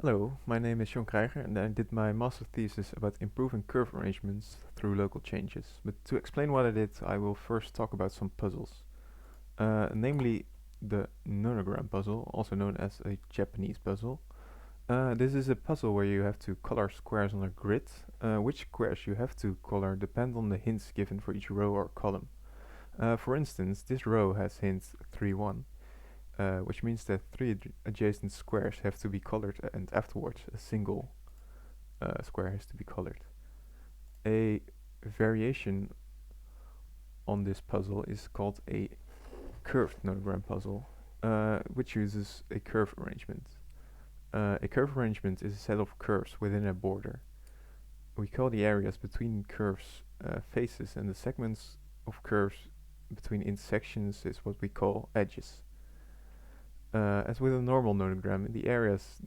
Hello, my name is John Krijger and I did my master thesis about improving curve arrangements through local changes. But to explain what I did, I will first talk about some puzzles, namely the nonogram puzzle, also known as a Japanese puzzle. This is a puzzle where you have to color squares on a grid. Which squares you have to color depend on the hints given for each row or column. For instance, this row has hint 3, 1, which means that three adjacent squares have to be colored and afterwards a single square has to be colored. A variation on this puzzle is called a curved nonogram puzzle, which uses a curve arrangement. A curve arrangement is a set of curves within a border. We call the areas between curves faces, and the segments of curves between intersections is what we call edges. As with a normal nonogram, the areas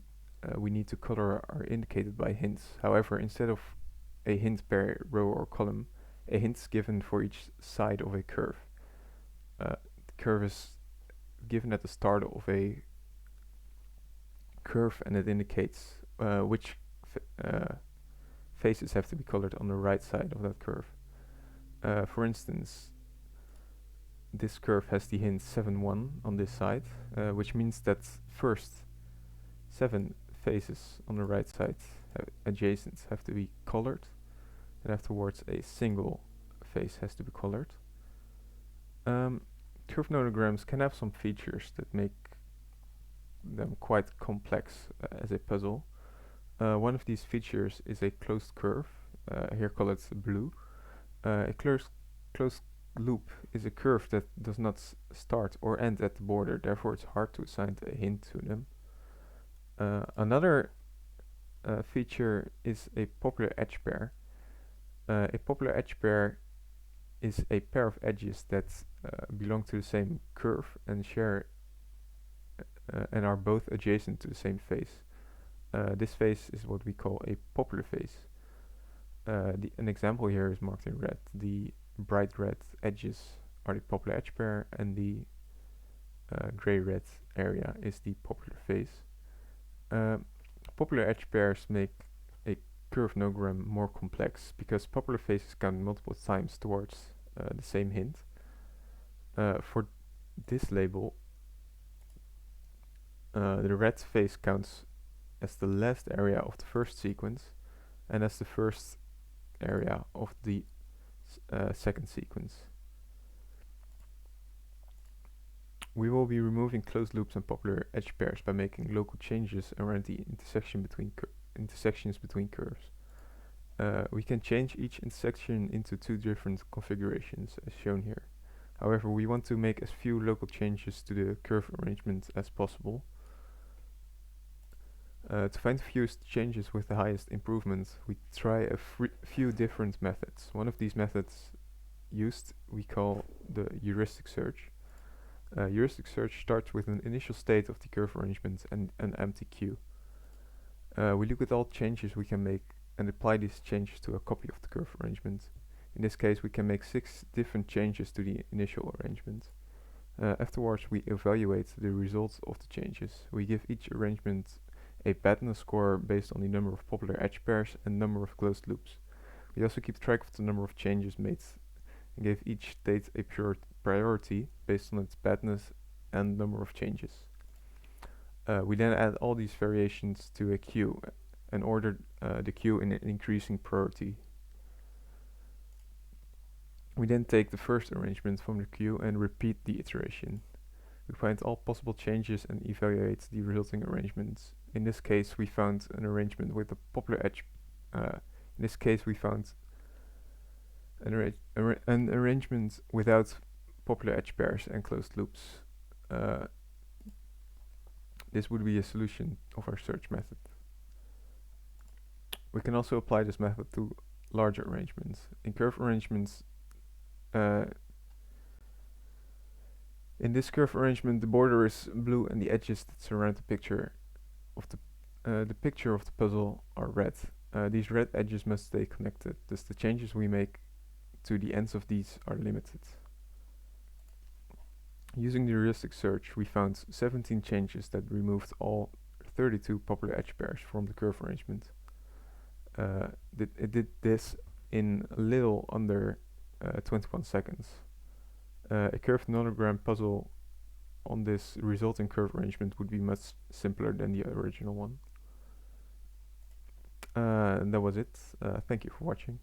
we need to color are indicated by hints. However, instead of a hint per row or column, a hint is given for each side of a curve. The curve is given at the start of a curve and it indicates which faces have to be colored on the right side of that curve. For instance, this curve has the hint 7, 1 on this side, which means that first 7 faces on the right side adjacent have to be colored, and afterwards a single face has to be colored. Curved nonograms can have some features that make them quite complex as a puzzle. One of these features is a closed curve, here called blue. A closed loop is a curve that does not start or end at the border, therefore it's hard to assign a hint to them. Another feature is a popular edge pair. A popular edge pair is a pair of edges that belong to the same curve and share and are both adjacent to the same face. This face is what we call a popular face. An example here is marked in red. The bright red edges are the popular edge pair, and the gray-red area is the popular face. Popular edge pairs make a curved nonogram more complex because popular faces count multiple times towards the same hint. For this label, the red face counts as the last area of the first sequence and as the first area of the second sequence. We will be removing closed loops and popular edge pairs by making local changes around the intersections between curves. We can change each intersection into two different configurations as shown here. However, we want to make as few local changes to the curve arrangement as possible. To find the fewest changes with the highest improvement, we try a few different methods. One of these methods used we call the heuristic search. Heuristic search starts with an initial state of the curve arrangement and an empty queue. We look at all changes we can make and apply these changes to a copy of the curve arrangement. In this case, we can make 6 different changes to the initial arrangement. Afterwards, we evaluate the results of the changes. We give each arrangement a badness score based on the number of popular edge pairs and number of closed loops. We also keep track of the number of changes made and give each state a priority based on its badness and number of changes. We then add all these variations to a queue and order the queue in an increasing priority. We then take the first arrangement from the queue and repeat the iteration. We find all possible changes and evaluate the resulting arrangements. In this case, we found an arrangement with a popular edge. In this case, we found an arrangement without popular edge pairs and closed loops. This would be a solution of our search method. We can also apply this method to larger arrangements. In curve arrangements, in this curve arrangement, the border is blue and the edges that surround the picture of the puzzle are red. These red edges must stay connected, thus the changes we make to the ends of these are limited. Using the heuristic search, we found 17 changes that removed all 32 popular edge pairs from the curve arrangement. It did this in a little under 21 seconds. A curved nonogram puzzle on this resulting curve arrangement would be much simpler than the original one. And that was it. Thank you for watching.